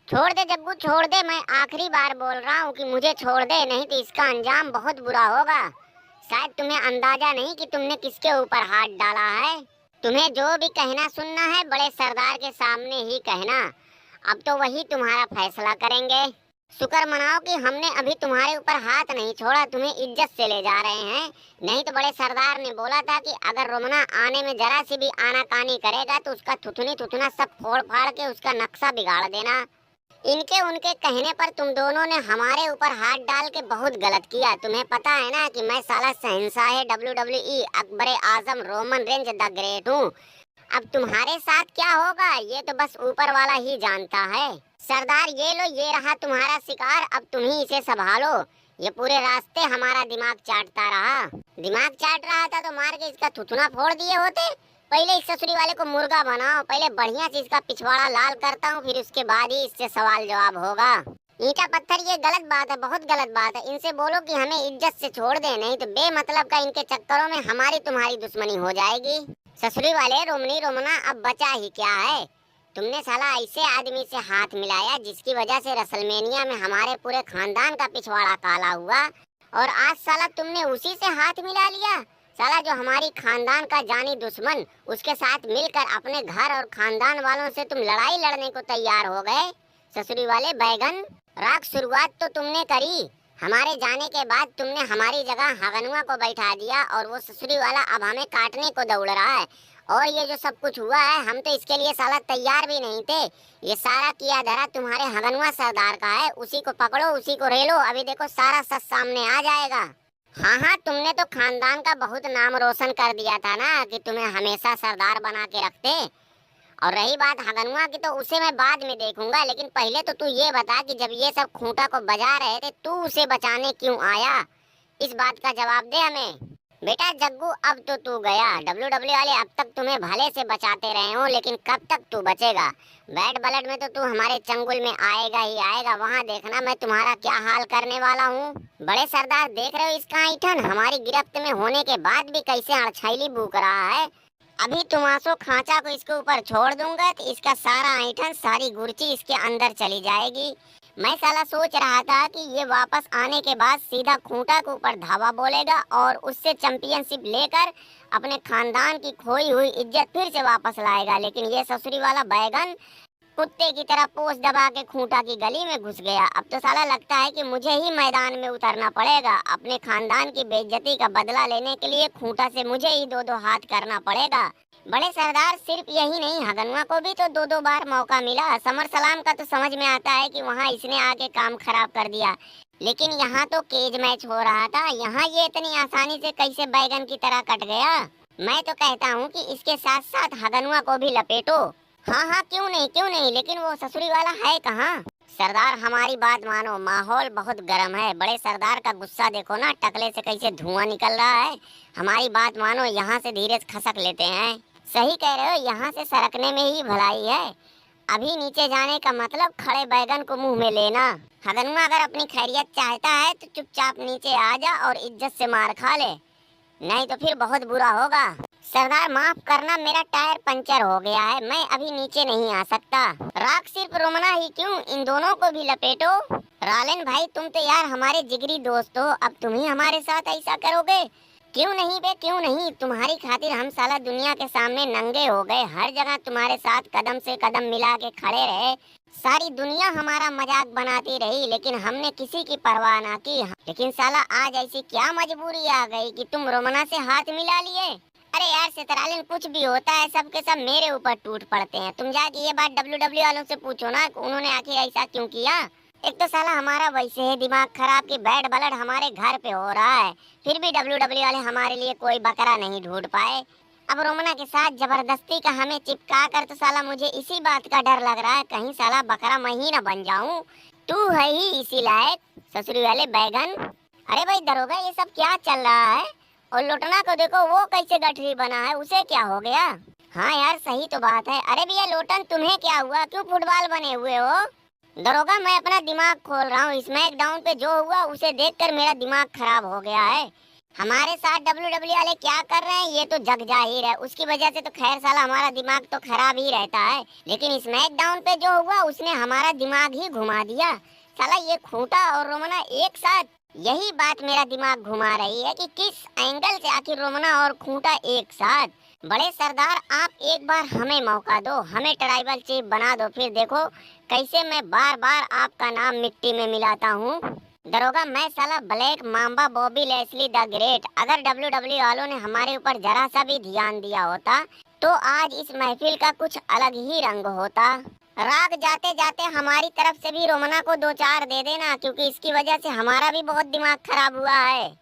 छोड़ दे जग्गू छोड़ दे, मैं आखिरी बार बोल रहा हूँ कि मुझे छोड़ दे, नहीं तो इसका अंजाम बहुत बुरा होगा। शायद तुम्हें अंदाजा नहीं कि तुमने किसके ऊपर हाथ डाला है। तुम्हें जो भी कहना सुनना है बड़े सरदार के सामने ही कहना। अब तो वही तुम्हारा फैसला करेंगे। शुक्र मनाओ कि हमने अभी तुम्हारे ऊपर हाथ नहीं छोड़ा, तुम्हें इज्जत से ले जा रहे हैं। नहीं तो बड़े सरदार ने बोला था कि अगर रोमना आने में जरा सी भी आनाकानी करेगा तो उसका थुथुनी थुथुना सब फोड़ फाड़ के उसका नक्शा बिगाड़ देना। इनके उनके कहने पर तुम दोनों ने हमारे ऊपर हाथ डाल के बहुत गलत किया। तुम्हें पता है ना कि मैं साला शहंशाह WWE Akbar Azam Roman Reigns the great हूँ। अब तुम्हारे साथ क्या होगा ये तो बस ऊपर वाला ही जानता है। सरदार ये लो, ये रहा तुम्हारा शिकार, अब तुम ही इसे संभालो। ये पूरे रास्ते हमारा दिमाग चाटता रहा। दिमाग चाट रहा था तो मार के इसका थुथुना फोड़ दिए होते। पहले इस ससुरी वाले को मुर्गा बनाओ, पहले बढ़िया से इसका पिछवाड़ा लाल करता हूँ, फिर उसके बाद ही इससे सवाल जवाब होगा। ईंटा पत्थर ये गलत बात है, बहुत गलत बात है। इनसे बोलो कि हमें इज्जत से छोड़ दे, नहीं तो बेमतलब का इनके चक्करों में हमारी तुम्हारी दुश्मनी हो जाएगी। ससुरी वाले रोमनी रोमना अब बचा ही क्या है। तुमने साला ऐसे आदमी से हाथ मिलाया जिसकी वजह से रसलमेनिया में हमारे पूरे खानदान का पिछवाड़ा काला हुआ, और आज साला तुमने उसी से हाथ मिला लिया। साला जो हमारी खानदान का जानी दुश्मन, उसके साथ मिलकर अपने घर और खानदान वालों से तुम लड़ाई लड़ने को तैयार हो गए। ससुरी वाले बैगन, राख शुरुआत तो तुमने करी। हमारे जाने के बाद तुमने हमारी जगह हगनुआ को बैठा दिया और वो ससुरी वाला अब हमें काटने को दौड़ रहा है। और ये जो सब कुछ हुआ है, हम तो इसके लिए साला तैयार भी नहीं थे। ये सारा किया धरा तुम्हारे हगनुआ सरदार का है। उसी को पकड़ो, उसी को रेलो, अभी देखो सारा सच सामने आ जाएगा। हाँ हाँ, तुमने तो खानदान का बहुत नाम रोशन कर दिया था ना कि तुम्हें हमेशा सरदार बना के रखते। और रही बात हगनुआ की तो उसे मैं बाद में देखूंगा, लेकिन पहले तो तू ये बता कि जब ये सब खूंटा को बजा रहे थे तू उसे बचाने क्यों आया। इस बात का जवाब दे हमें। बेटा जग्गू, अब तो तू गया। WWE वाले अब तक तुम्हें भले से बचाते रहे हो, लेकिन कब तक तू बचेगा। बैड ब्लड में तो तू हमारे चंगुल में आएगा ही आएगा। वहाँ देखना मैं तुम्हारा क्या हाल करने वाला हूँ। बड़े सरदार देख रहे हो इसका ऐठन, हमारी गिरफ्त में होने के बाद भी कैसे अड़छैली बूक रहा है। अभी तुमासो खांचा को इसके ऊपर छोड़ दूंगा तो इसका सारा ऐठन, सारी गुर्ची इसके अंदर चली जाएगी। मैं साला सोच रहा था कि ये वापस आने के बाद सीधा खूंटा के ऊपर धावा बोलेगा और उससे चैंपियनशिप लेकर अपने खानदान की खोई हुई इज्जत फिर से वापस लाएगा, लेकिन ये ससुरी वाला बैगन कुत्ते की तरह पोंछ दबा के खूंटा की गली में घुस गया। अब तो साला लगता है कि मुझे ही मैदान में उतरना पड़ेगा। अपने खानदान की बेइज्जती का बदला लेने के लिए खूंटा से मुझे ही दो दो हाथ करना पड़ेगा। बड़े सरदार, सिर्फ यही नहीं, हगनुआ को भी तो दो दो बार मौका मिला। समर सलाम का तो समझ में आता है कि वहाँ इसने आके काम खराब कर दिया, लेकिन यहाँ तो केज मैच हो रहा था। यहाँ ये इतनी आसानी से कैसे बैगन की तरह कट गया। मैं तो कहता हूँ कि इसके साथ साथ हगनुआ को भी लपेटो। हाँ हाँ, क्यों नहीं, लेकिन वो ससुरी वाला है कहाँ। सरदार हमारी बात मानो, माहौल बहुत गर्म है। बड़े सरदार का गुस्सा देखो ना, टकले से कैसे धुआं निकल रहा है। हमारी बात मानो, यहाँ से धीरे से खसक लेते हैं। सही कह रहे हो, यहाँ से सरकने में ही भलाई है। अभी नीचे जाने का मतलब खड़े बैगन को मुंह में लेना। हगनुआ अगर अपनी खैरियत चाहता है तो चुपचाप नीचे आ जा और इज्जत से मार खा ले, नहीं तो फिर बहुत बुरा होगा। सरदार माफ करना, मेरा टायर पंचर हो गया है, मैं अभी नीचे नहीं आ सकता। राख सिर्फ रोमना ही क्यों, इन दोनों को भी लपेटो। रालेन भाई, तुम तो यार हमारे जिगरी दोस्त हो, अब तुम ही हमारे साथ ऐसा करोगे। क्यों नहीं बे, क्यों नहीं। तुम्हारी खातिर हम साला दुनिया के सामने नंगे हो गए, हर जगह तुम्हारे साथ कदम से कदम मिला के खड़े रहे। सारी दुनिया हमारा मजाक बनाती रही, लेकिन हमने किसी की परवाह ना की। लेकिन साला आज ऐसी क्या मजबूरी आ गई कि तुम रोमना से हाथ मिला लिए। अरे यार सितरालिन, कुछ भी होता है सब के सब मेरे ऊपर टूट पड़ते हैं। तुम जाके ये बात WWE वालों से पूछो ना, उन्होंने आखिर ऐसा क्यों किया। एक तो साला हमारा वैसे है दिमाग खराब कि बैड ब्लड हमारे घर पे हो रहा है, फिर भी WWE वाले हमारे लिए कोई बकरा नहीं ढूंढ पाए। अब रोमना के साथ जबरदस्ती का हमें चिपका कर तो साला मुझे इसी बात का डर लग रहा है, कहीं साला बकरा मैं ही न बन जाऊं। तू है ही इसी लायक, ससुरी वाले बैगन। अरे भाई दरोगा, ये सब क्या चल रहा है। और लोटना को देखो, वो कैसे गठरी बना है, उसे क्या हो गया। हाँ यार सही तो बात है। अरे भैया लोटन, तुम्हें क्या हुआ, क्यों फुटबॉल बने हुए हो। दरोगा, मैं अपना दिमाग खोल रहा हूँ, स्मैकडाउन पे जो हुआ उसे देखकर मेरा दिमाग खराब हो गया है। हमारे साथ WWE वाले क्या कर रहे हैं ये तो जग जाहिर है, उसकी वजह से तो खैर साला हमारा दिमाग तो खराब ही रहता है, लेकिन स्मैकडाउन पे जो हुआ उसने हमारा दिमाग ही घुमा दिया। साला ये खूंटा और रोमना एक साथ, यही बात मेरा दिमाग घुमा रही है कि किस एंगल से आखिर रोमना और खूंटा एक साथ। बड़े सरदार आप एक बार हमें मौका दो, हमें ट्राइबल चीफ बना दो, फिर देखो कैसे मैं बार बार आपका नाम मिट्टी में मिलाता हूँ। दरोगा मैं साला black mamba Bobby Lashley the great, अगर WWE वालों ने हमारे ऊपर जरा सा भी ध्यान दिया होता तो आज इस महफिल का कुछ अलग ही रंग होता। राग जाते जाते हमारी तरफ से भी रोमना को दो चार दे देना, क्योंकि इसकी वजह से हमारा भी बहुत दिमाग खराब हुआ है।